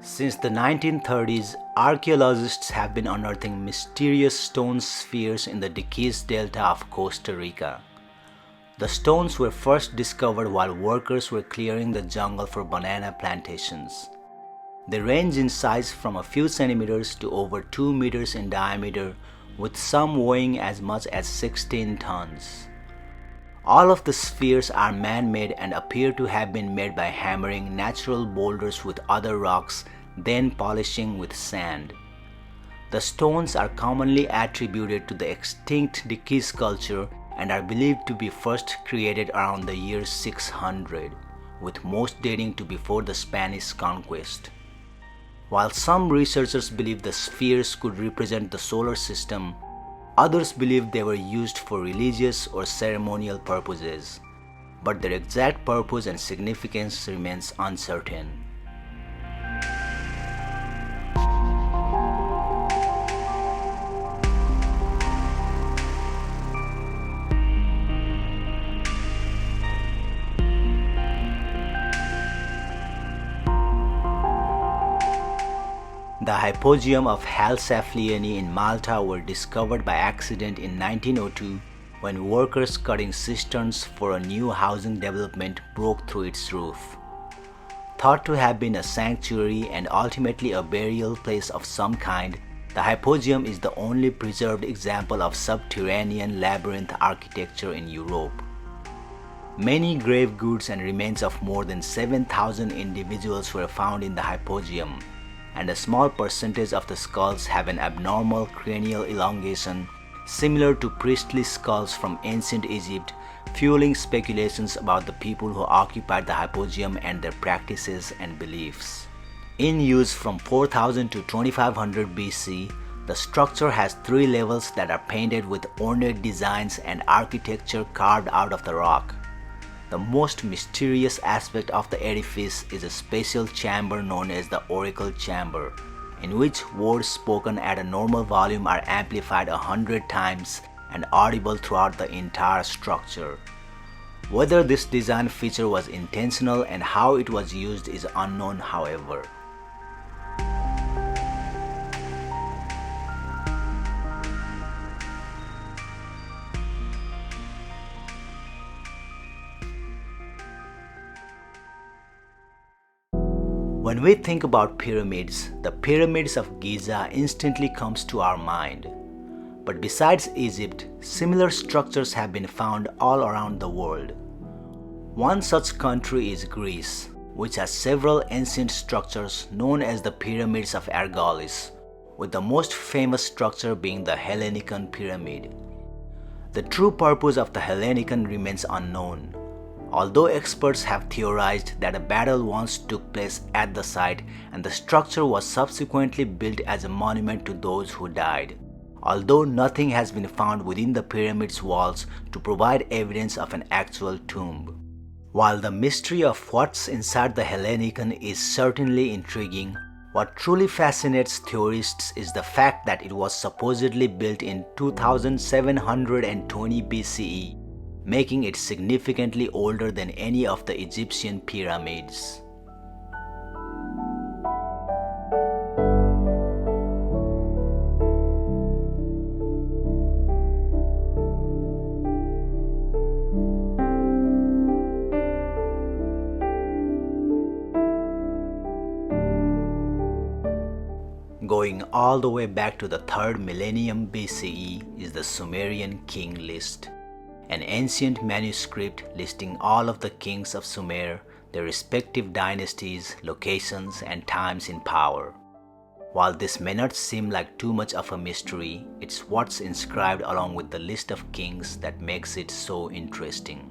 Since the 1930s, archaeologists have been unearthing mysterious stone spheres in the Diaz Delta of Costa Rica. The stones were first discovered while workers were clearing the jungle for banana plantations. They range in size from a few centimeters to over 2 meters in diameter, with some weighing as much as 16 tons. All of the spheres are man-made and appear to have been made by hammering natural boulders with other rocks, then polishing with sand. The stones are commonly attributed to the extinct Diaz culture and are believed to be first created around the year 600, with most dating to before the Spanish conquest. While some researchers believe the spheres could represent the solar system, others believe they were used for religious or ceremonial purposes, but their exact purpose and significance remains uncertain. The hypogeum of Halsaflieni in Malta were discovered by accident in 1902 when workers cutting cisterns for a new housing development broke through its roof. Thought to have been a sanctuary and ultimately a burial place of some kind, the hypogeum is the only preserved example of subterranean labyrinth architecture in Europe. Many grave goods and remains of more than 7,000 individuals were found in the hypogeum, and a small percentage of the skulls have an abnormal cranial elongation similar to priestly skulls from ancient Egypt, fueling speculations about the people who occupied the hypogeum and their practices and beliefs. In use from 4000 to 2500 BC, the structure has 3 levels that are painted with ornate designs and architecture carved out of the rock. The most mysterious aspect of the edifice is a special chamber known as the oracle chamber, in which words spoken at a normal volume are amplified 100 times and audible throughout the entire structure. Whether this design feature was intentional and how it was used is unknown, however. When we think about pyramids, the pyramids of Giza instantly comes to our mind. But besides Egypt, similar structures have been found all around the world. One such country is Greece, which has several ancient structures known as the pyramids of Argolis, with the most famous structure being the Hellenikon pyramid. The true purpose of the Hellenikon remains unknown, although experts have theorized that a battle once took place at the site and the structure was subsequently built as a monument to those who died, although nothing has been found within the pyramid's walls to provide evidence of an actual tomb. While the mystery of what's inside the Hellenikon is certainly intriguing, what truly fascinates theorists is the fact that it was supposedly built in 2720 BCE, making it significantly older than any of the Egyptian pyramids. Going all the way back to the 3rd millennium BCE is the Sumerian king list, an ancient manuscript listing all of the kings of Sumer, their respective dynasties, locations, and times in power. While this may not seem like too much of a mystery, it's what's inscribed along with the list of kings that makes it so interesting.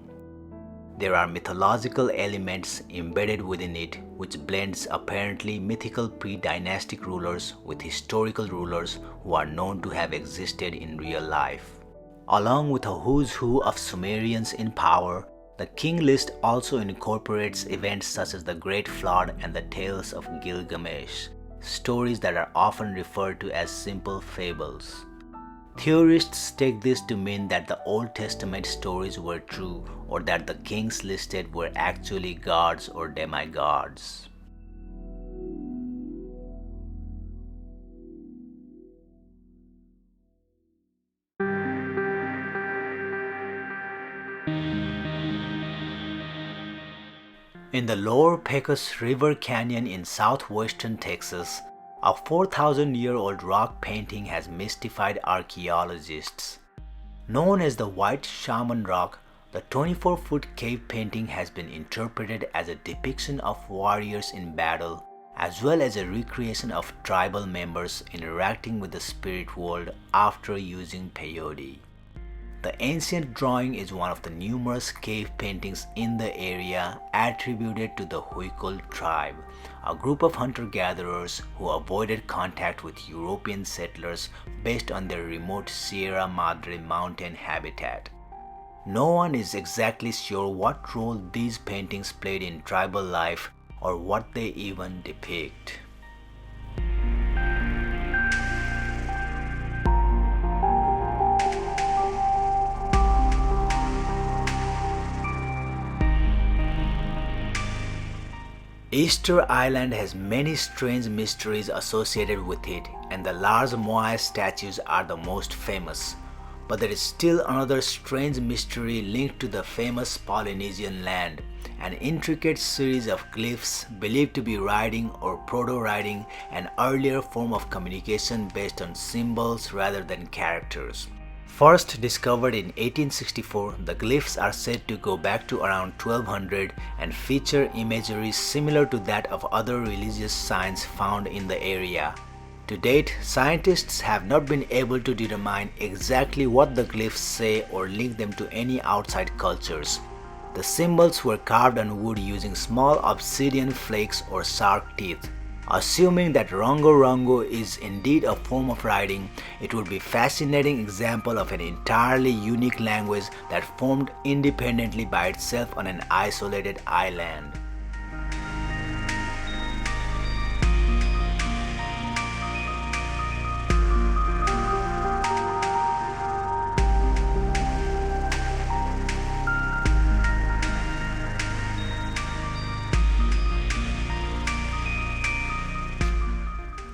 There are mythological elements embedded within it, which blends apparently mythical pre-dynastic rulers with historical rulers who are known to have existed in real life. Along with a who's who of Sumerians in power, the king list also incorporates events such as the Great Flood and the Tales of Gilgamesh, stories that are often referred to as simple fables. Theorists take this to mean that the Old Testament stories were true or that the kings listed were actually gods or demigods. In the Lower Pecos River Canyon in southwestern Texas, a 4,000-year-old rock painting has mystified archaeologists. Known as the White Shaman Rock, the 24-foot cave painting has been interpreted as a depiction of warriors in battle, as well as a recreation of tribal members interacting with the spirit world after using peyote. The ancient drawing is one of the numerous cave paintings in the area attributed to the Huicul tribe, a group of hunter-gatherers who avoided contact with European settlers based on their remote Sierra Madre mountain habitat. No one is exactly sure what role these paintings played in tribal life or what they even depict. Easter Island has many strange mysteries associated with it, and the large Moai statues are the most famous. But there is still another strange mystery linked to the famous Polynesian land, an intricate series of glyphs believed to be writing or proto-writing, an earlier form of communication based on symbols rather than characters. First discovered in 1864, the glyphs are said to go back to around 1200 and feature imagery similar to that of other religious signs found in the area. To date, scientists have not been able to determine exactly what the glyphs say or link them to any outside cultures. The symbols were carved on wood using small obsidian flakes or shark teeth. Assuming that Rongo Rongo is indeed a form of writing, it would be a fascinating example of an entirely unique language that formed independently by itself on an isolated island.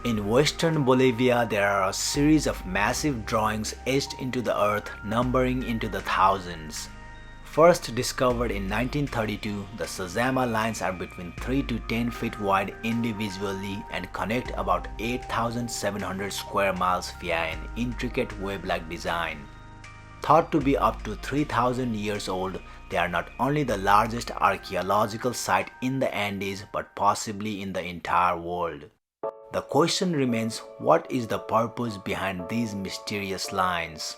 In western Bolivia, there are a series of massive drawings etched into the earth numbering into the thousands. First discovered in 1932, the Sazama lines are between 3 to 10 feet wide individually and connect about 8,700 square miles via an intricate web-like design. Thought to be up to 3,000 years old, they are not only the largest archaeological site in the Andes but possibly in the entire world. The question remains, what is the purpose behind these mysterious lines?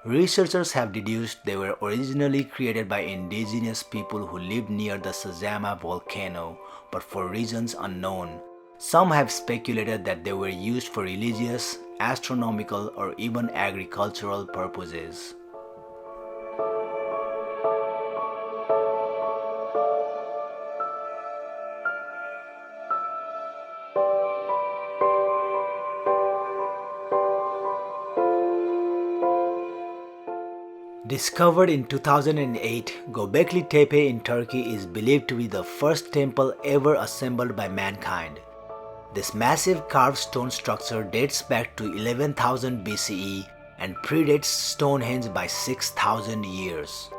Researchers have deduced they were originally created by indigenous people who lived near the Sazama volcano, but for reasons unknown. Some have speculated that they were used for religious, astronomical, or even agricultural purposes. Discovered in 2008, Göbekli Tepe in Turkey is believed to be the first temple ever assembled by mankind. This massive carved stone structure dates back to 11,000 BCE and predates Stonehenge by 6,000 years.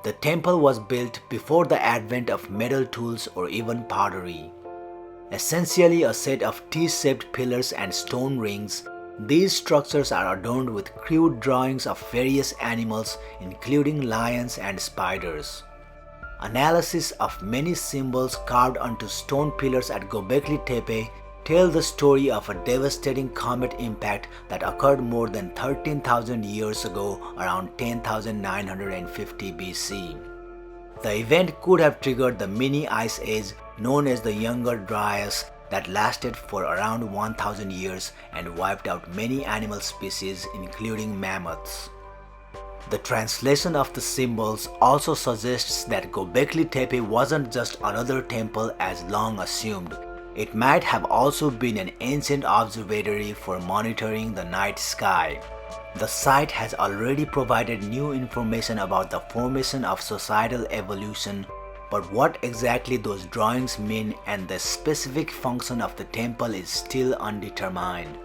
The temple was built before the advent of metal tools or even pottery. Essentially a set of T-shaped pillars and stone rings, these structures are adorned with crude drawings of various animals including lions and spiders. Analysis of many symbols carved onto stone pillars at Göbekli Tepe tell the story of a devastating comet impact that occurred more than 13,000 years ago around 10,950 BC. The event could have triggered the mini ice age known as the Younger Dryas that lasted for around 1,000 years and wiped out many animal species including mammoths. The translation of the symbols also suggests that Göbekli Tepe wasn't just another temple as long assumed. It might have also been an ancient observatory for monitoring the night sky. The site has already provided new information about the formation of societal evolution, but what exactly those drawings mean and the specific function of the temple is still undetermined.